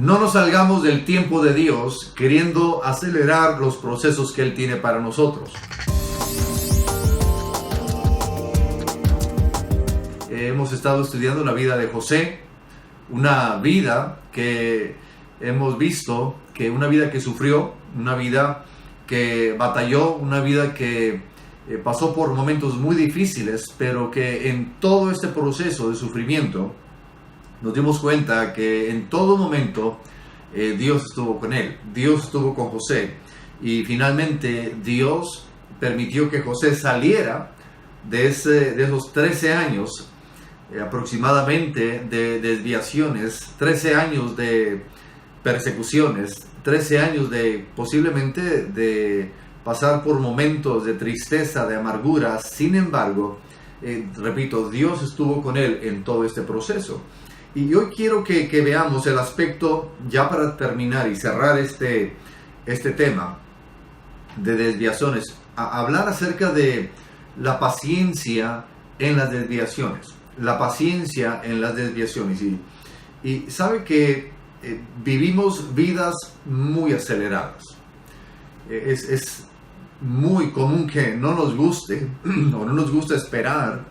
No nos salgamos del tiempo de Dios queriendo acelerar los procesos que Él tiene para nosotros. Hemos estado estudiando la vida de José, una vida que hemos visto, que una vida que sufrió, una vida que batalló, una vida que pasó por momentos muy difíciles, pero que en todo este proceso de sufrimiento nos dimos cuenta que en todo momento Dios estuvo con él, Dios estuvo con José, y finalmente Dios permitió que José saliera de esos 13 años aproximadamente de desviaciones, 13 años de persecuciones, 13 años de posiblemente de pasar por momentos de tristeza, de amargura. Sin embargo, repito, Dios estuvo con él en todo este proceso. Y hoy quiero que veamos el aspecto, ya para terminar y cerrar este tema de desviaciones, hablar acerca de la paciencia en las desviaciones. La paciencia en las desviaciones. Y sabe que vivimos vidas muy aceleradas. Es muy común que no nos guste o no nos gusta esperar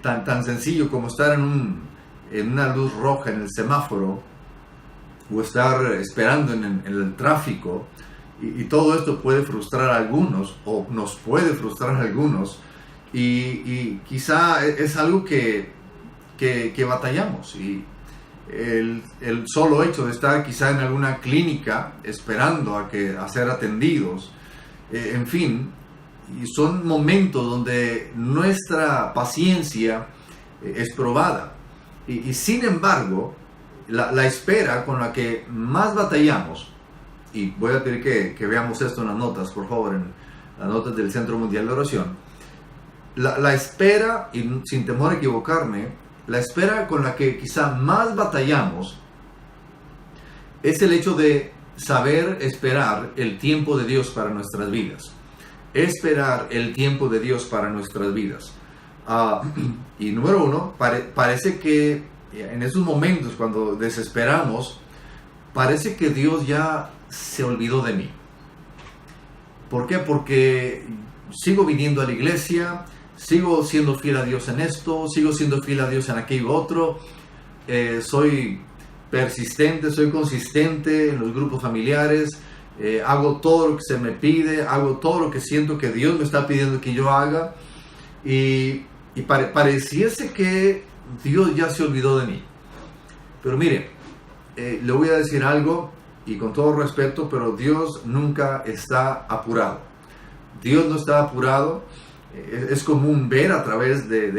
tan sencillo como estar en una luz roja en el semáforo o estar esperando en el tráfico, y todo esto puede frustrar a algunos o nos puede frustrar a algunos, y quizá es algo que batallamos, y el solo hecho de estar quizá en alguna clínica esperando a ser atendidos, en fin, y son momentos donde nuestra paciencia es probada. Y sin embargo, la espera con la que más batallamos, y voy a pedir que veamos esto en las notas, por favor, en las notas del Centro Mundial de Oración, la espera, y sin temor a equivocarme, la espera con la que quizá más batallamos es el hecho de saber esperar el tiempo de Dios para nuestras vidas. Esperar el tiempo de Dios para nuestras vidas. Y número uno, parece que en esos momentos cuando desesperamos, parece que Dios ya se olvidó de mí. ¿Por qué? Porque sigo viniendo a la iglesia, sigo siendo fiel a Dios en esto, sigo siendo fiel a Dios en aquello otro, soy persistente, soy consistente en los grupos familiares, hago todo lo que se me pide, hago todo lo que siento que Dios me está pidiendo que yo haga, y pareciese que Dios ya se olvidó de mí. Pero mire, le voy a decir algo, y con todo respeto, pero Dios nunca está apurado. Dios no está apurado. Es común ver a través de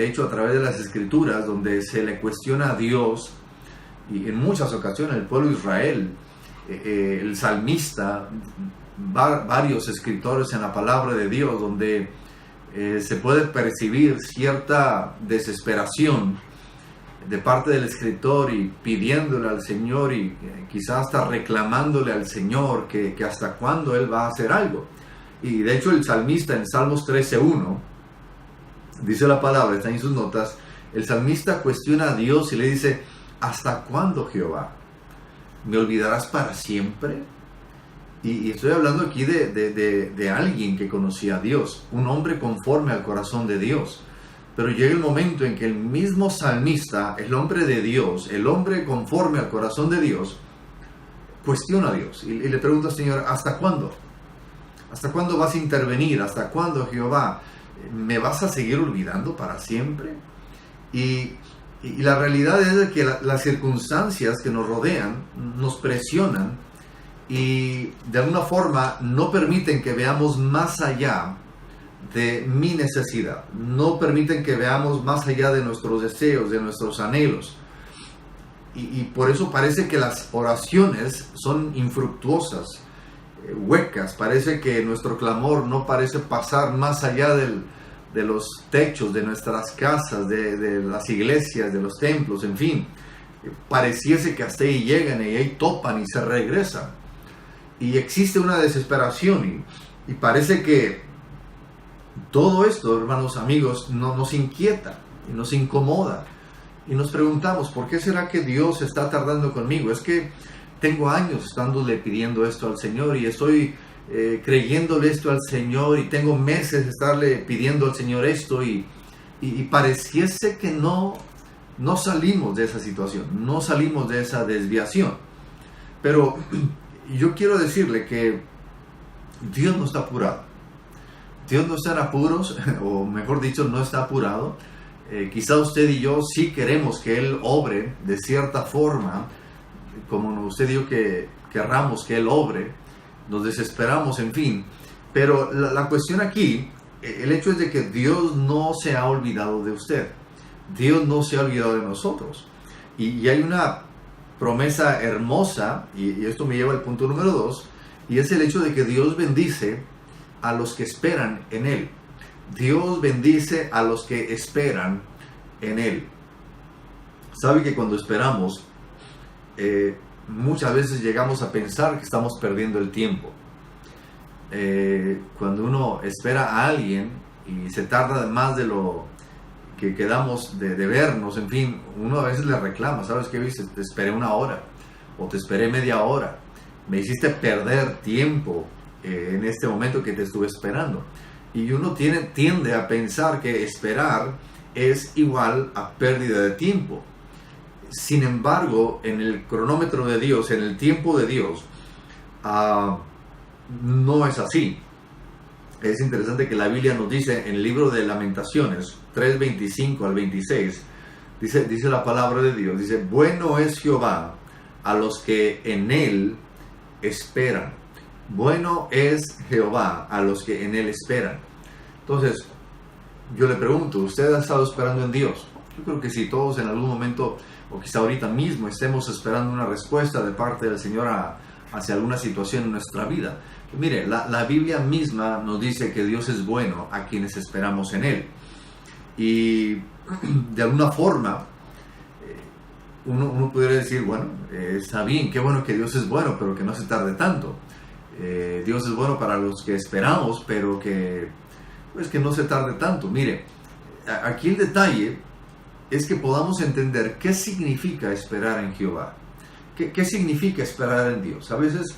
las Escrituras, donde se le cuestiona a Dios, y en muchas ocasiones el pueblo de Israel, el salmista, varios escritores en la palabra de Dios, donde se puede percibir cierta desesperación de parte del escritor, y pidiéndole al Señor, y quizás hasta reclamándole al Señor que hasta cuándo Él va a hacer algo. Y de hecho el salmista en Salmos 13:1 dice la palabra, está en sus notas, el salmista cuestiona a Dios y le dice: ¿hasta cuándo, Jehová? ¿Me olvidarás para siempre? Y estoy hablando aquí de alguien que conocía a Dios, un hombre conforme al corazón de Dios. Pero llega el momento en que el mismo salmista, el hombre de Dios, el hombre conforme al corazón de Dios, cuestiona a Dios y le pregunta al Señor: ¿hasta cuándo? ¿Hasta cuándo vas a intervenir? ¿Hasta cuándo, Jehová? ¿Me vas a seguir olvidando para siempre? Y la realidad es que las circunstancias que nos rodean nos presionan, y de alguna forma no permiten que veamos más allá de mi necesidad, no permiten que veamos más allá de nuestros deseos, de nuestros anhelos, y por eso parece que las oraciones son infructuosas, huecas. Parece que nuestro clamor no parece pasar más allá de los techos de nuestras casas, de las iglesias, de los templos, en fin. Pareciese que hasta ahí llegan y ahí topan y se regresan. Y existe una desesperación, y parece que todo esto, hermanos, amigos, nos inquieta y nos incomoda. Y nos preguntamos, ¿por qué será que Dios está tardando conmigo? Es que tengo años estándole pidiendo esto al Señor y estoy creyéndole esto al Señor y tengo meses de estarle pidiendo al Señor esto y pareciese que no salimos de esa situación, no salimos de esa desviación. Pero yo quiero decirle que Dios no está apurado. Dios no está en apuros, o mejor dicho, no está apurado. Quizá usted y yo sí queremos que Él obre de cierta forma, como usted dijo que querramos que Él obre, nos desesperamos, en fin. Pero la cuestión aquí, el hecho es de que Dios no se ha olvidado de usted. Dios no se ha olvidado de nosotros. Y hay una promesa hermosa, y esto me lleva al punto número 2, y es el hecho de que Dios bendice a los que esperan en Él. Dios bendice a los que esperan en Él. Sabe que cuando esperamos, muchas veces llegamos a pensar que estamos perdiendo el tiempo. Cuando uno espera a alguien y se tarda más de lo que quedamos de vernos, en fin, uno a veces le reclama, ¿sabes qué? Te esperé 1 hora o te esperé media hora, me hiciste perder tiempo en este momento que te estuve esperando. Y uno tiende a pensar que esperar es igual a pérdida de tiempo. Sin embargo, en el cronómetro de Dios, en el tiempo de Dios, no es así. Es interesante que la Biblia nos dice en el libro de Lamentaciones 3:25 al 26, dice la palabra de Dios, dice: bueno es Jehová a los que en Él esperan. Bueno es Jehová a los que en Él esperan. Entonces, yo le pregunto, ¿usted ha estado esperando en Dios? Yo creo que sí, todos en algún momento, o quizá ahorita mismo, estemos esperando una respuesta de parte del Señor hacia alguna situación en nuestra vida. Mire, la Biblia misma nos dice que Dios es bueno a quienes esperamos en Él. Y de alguna forma, uno pudiera decir, bueno, está bien, qué bueno que Dios es bueno, pero que no se tarde tanto. Dios es bueno para los que esperamos, pero que no se tarde tanto. Mire, aquí el detalle es que podamos entender qué significa esperar en Jehová. ¿Qué significa esperar en Dios? A veces,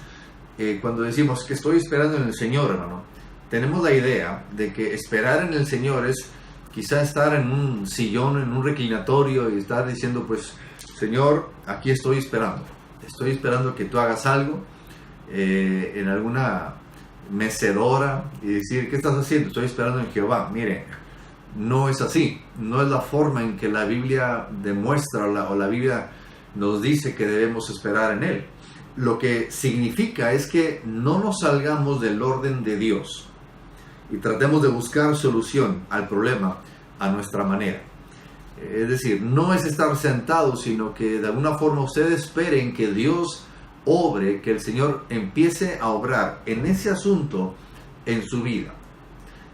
cuando decimos que estoy esperando en el Señor, hermano, tenemos la idea de que esperar en el Señor es quizá estar en un sillón, en un reclinatorio y estar diciendo, pues, Señor, aquí estoy esperando que tú hagas algo, en alguna mecedora, y decir, ¿qué estás haciendo? Estoy esperando en Jehová. Mire, no es así, no es la forma en que la Biblia demuestra o la Biblia nos dice que debemos esperar en Él. Lo que significa es que no nos salgamos del orden de Dios y tratemos de buscar solución al problema a nuestra manera. Es decir, no es estar sentado, sino que de alguna forma ustedes esperen que Dios obre, que el Señor empiece a obrar en ese asunto en su vida.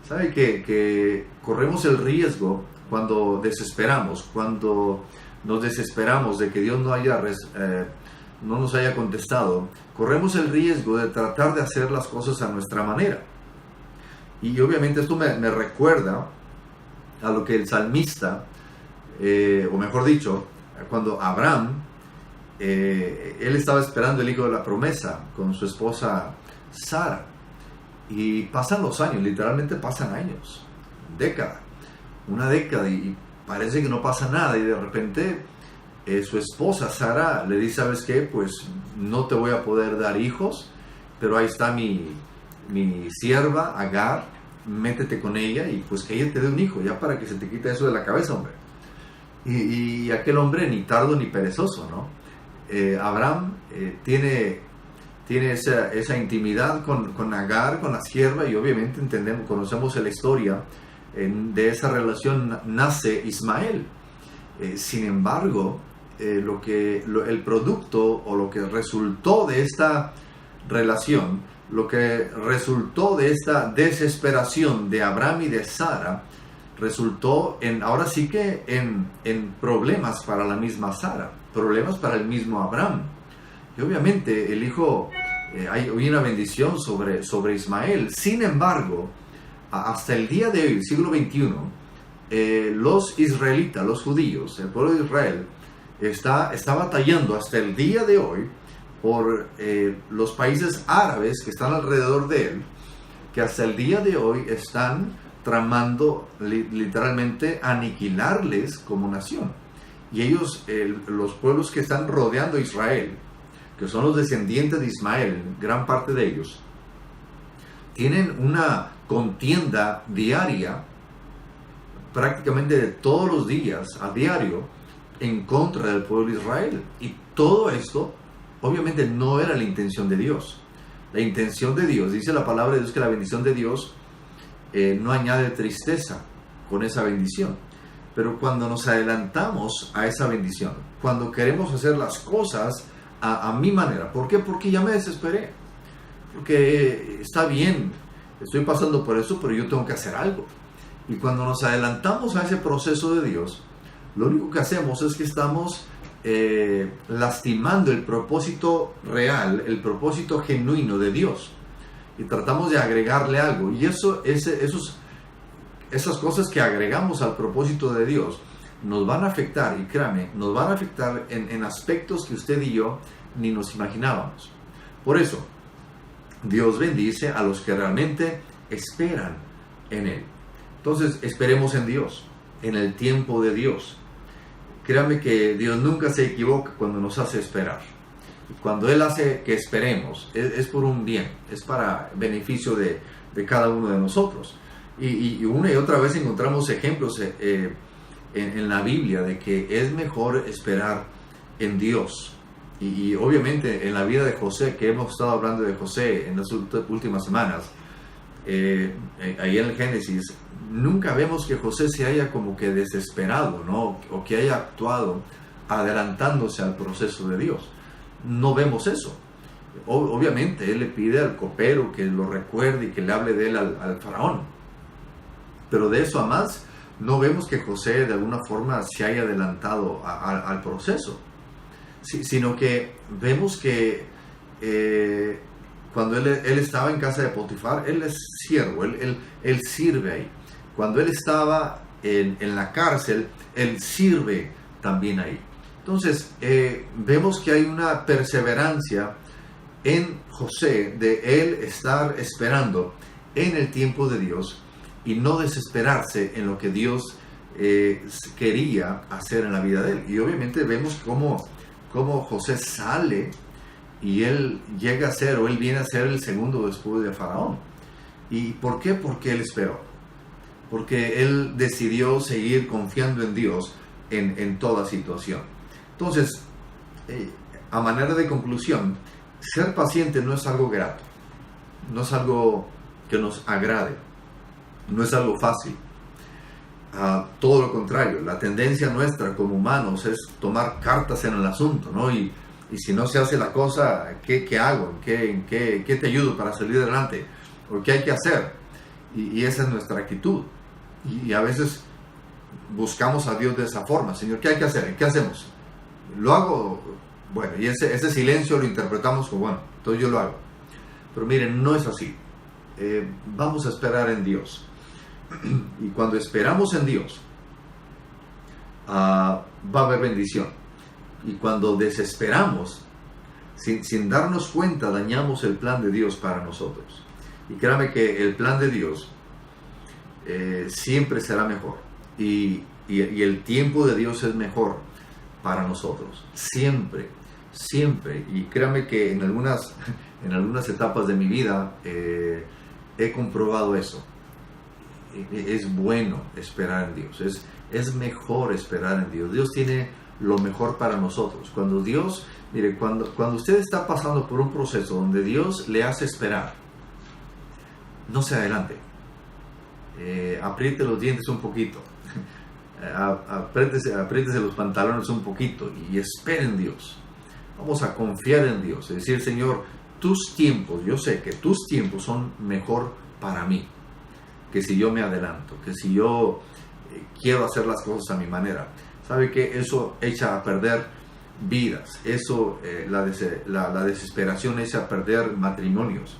¿Sabe que corremos el riesgo cuando desesperamos, cuando nos desesperamos de que Dios no nos haya contestado? Corremos el riesgo de tratar de hacer las cosas a nuestra manera. Y obviamente esto me recuerda a lo que el salmista, o mejor dicho, cuando Abraham, él estaba esperando el hijo de la promesa con su esposa Sara. Y pasan los años, literalmente pasan años, una década, y parece que no pasa nada. Y de repente su esposa Sara le dice, ¿sabes qué? Pues no te voy a poder dar hijos, pero ahí está mi sierva Agar, métete con ella y pues que ella te dé un hijo, ya para que se te quite eso de la cabeza, hombre. Y aquel hombre ni tardo ni perezoso, ¿no? Abraham tiene esa intimidad con Agar, con la sierva, y obviamente conocemos la historia. De esa relación nace Ismael. Sin embargo, el producto o lo que resultó de esta relación, lo que resultó de esta desesperación de Abraham y de Sara, resultó ahora sí que en problemas para la misma Sara, problemas para el mismo Abraham. Y obviamente el hijo, hay una bendición sobre Ismael. Sin embargo, hasta el día de hoy, el siglo XXI, los israelitas, los judíos, el pueblo de Israel, está batallando hasta el día de hoy por los países árabes que están alrededor de él, que hasta el día de hoy están tramando literalmente aniquilarles como nación. Y ellos, los pueblos que están rodeando a Israel, que son los descendientes de Ismael, gran parte de ellos, tienen una contienda diaria, prácticamente de todos los días, a diario, en contra del pueblo de Israel. Y todo esto, obviamente, no era la intención de Dios. La intención de Dios, dice la palabra de Dios, que la bendición de Dios no añade tristeza con esa bendición. Pero cuando nos adelantamos a esa bendición, cuando queremos hacer las cosas a mi manera, ¿por qué? Porque ya me desesperé. Porque está bien, estoy pasando por eso, pero yo tengo que hacer algo. Y cuando nos adelantamos a ese proceso de Dios, lo único que hacemos es que estamos lastimando el propósito real, el propósito genuino de Dios. Y tratamos de agregarle algo. Y esas cosas que agregamos al propósito de Dios nos van a afectar, y créame, nos van a afectar en aspectos que usted y yo ni nos imaginábamos. Por eso, Dios bendice a los que realmente esperan en Él. Entonces, esperemos en Dios, en el tiempo de Dios. Créame que Dios nunca se equivoca cuando nos hace esperar. Cuando Él hace que esperemos, es por un bien, es para beneficio de cada uno de nosotros. Y una y otra vez encontramos ejemplos en la Biblia de que es mejor esperar en Dios. Y obviamente en la vida de José, que hemos estado hablando de José en las últimas semanas, ahí en el Génesis, nunca vemos que José se haya como que desesperado, ¿no? O que haya actuado adelantándose al proceso de Dios. No vemos eso. Obviamente él le pide al copero que lo recuerde y que le hable de él al faraón. Pero de eso a más, no vemos que José de alguna forma se haya adelantado al proceso. Sino que vemos que cuando él estaba en casa de Potifar, él es siervo, él sirve ahí. Cuando él estaba en la cárcel, él sirve también ahí. Entonces, vemos que hay una perseverancia en José de él estar esperando en el tiempo de Dios y no desesperarse en lo que Dios quería hacer en la vida de él. Y obviamente vemos cómo José sale y él llega a ser, o él viene a ser el segundo después de Faraón. ¿Y por qué? Porque él esperó. Porque él decidió seguir confiando en Dios en toda situación. Entonces, a manera de conclusión, ser paciente no es algo grato, no es algo que nos agrade, no es algo fácil. Todo lo contrario, la tendencia nuestra como humanos es tomar cartas en el asunto, ¿no? Y si no se hace la cosa, ¿qué hago? ¿En qué te ayudo para salir adelante? ¿O qué hay que hacer? Y esa es nuestra actitud. Y a veces buscamos a Dios de esa forma. Señor, ¿qué hay que hacer? ¿Qué hacemos? ¿Lo hago? Bueno, y ese silencio lo interpretamos como, bueno, entonces yo lo hago. Pero miren, no es así. Vamos a esperar en Dios. Y cuando esperamos en Dios, va a haber bendición. Y cuando desesperamos, sin darnos cuenta, dañamos el plan de Dios para nosotros. Y créame que el plan de Dios siempre será mejor. Y el tiempo de Dios es mejor para nosotros. Siempre, siempre. Y créame que en algunas etapas de mi vida he comprobado eso. Es bueno esperar en Dios. Es mejor esperar en Dios. Dios tiene lo mejor para nosotros. Cuando Dios, mire, cuando usted está pasando por un proceso donde Dios le hace esperar, no se adelante. Apriete los dientes un poquito. Apriétese los pantalones un poquito y espere en Dios. Vamos a confiar en Dios. Es decir, Señor, tus tiempos, yo sé que tus tiempos son mejor para mí que si yo me adelanto, que si yo quiero hacer las cosas a mi manera. ¿Sabe que eso echa a perder vidas? Eso, la desesperación echa a perder matrimonios.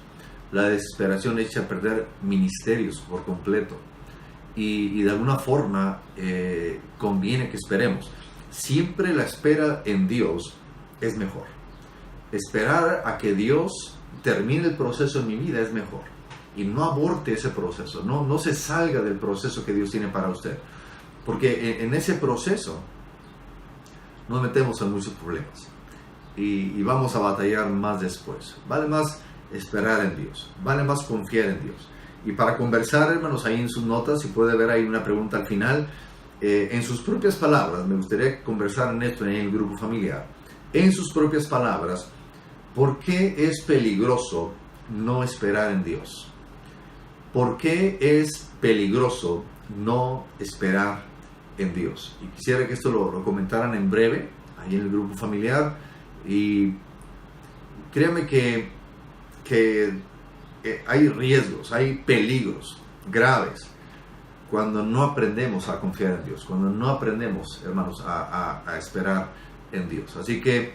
La desesperación echa a perder ministerios por completo. y de alguna forma conviene que esperemos. Siempre la espera en Dios es mejor. Esperar a que Dios termine el proceso en mi vida es mejor. Y no aborte ese proceso, no se salga del proceso que Dios tiene para usted. Porque en ese proceso nos metemos en muchos problemas. Y vamos a batallar más después. Vale más esperar en Dios. Vale más confiar en Dios. Y para conversar, hermanos, ahí en sus notas, si puede ver ahí una pregunta al final, en sus propias palabras, me gustaría conversar en esto en el grupo familiar. En sus propias palabras, ¿por qué es peligroso no esperar en Dios? ¿Por qué es peligroso no esperar en Dios? Y quisiera que esto lo comentaran en breve, ahí en el grupo familiar. Y créanme que hay riesgos, hay peligros graves cuando no aprendemos a confiar en Dios, cuando no aprendemos, hermanos, a esperar en Dios. Así que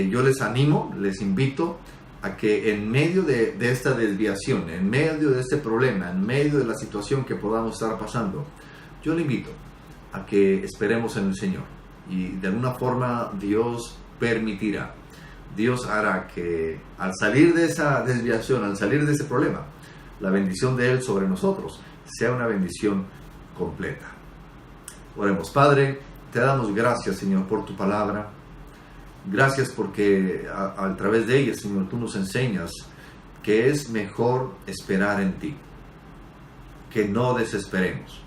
yo les animo, les invito a que en medio de esta desviación, en medio de este problema, en medio de la situación que podamos estar pasando, yo le invito a que esperemos en el Señor. Y de alguna forma Dios permitirá, Dios hará que al salir de esa desviación, al salir de ese problema, la bendición de Él sobre nosotros sea una bendición completa. Oremos. Padre, te damos gracias, Señor, por tu palabra. Gracias porque a través de ella, Señor, tú nos enseñas que es mejor esperar en ti, que no desesperemos,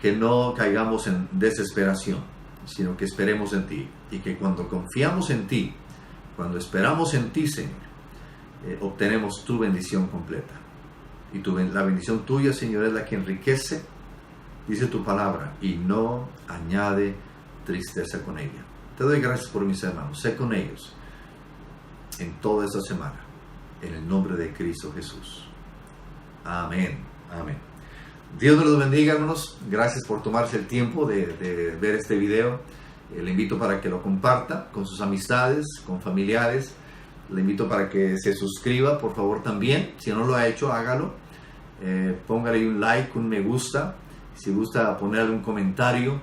que no caigamos en desesperación, sino que esperemos en ti, y que cuando confiamos en ti, cuando esperamos en ti, Señor, obtenemos tu bendición completa. Y la bendición tuya, Señor, es la que enriquece, dice tu palabra, y no añade tristeza con ella. Te doy gracias por mis hermanos. Sé con ellos en toda esta semana, en el nombre de Cristo Jesús. Amén. Amén. Dios nos los bendiga, hermanos. Gracias por tomarse el tiempo de ver este video. Le invito para que lo comparta con sus amistades, con familiares. Le invito para que se suscriba, por favor, también. Si no lo ha hecho, hágalo. Póngale un like, un me gusta. Si gusta ponerle un comentario,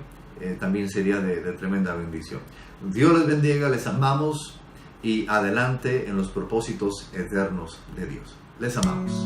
también sería de tremenda bendición. Dios les bendiga, les amamos y adelante en los propósitos eternos de Dios. Les amamos.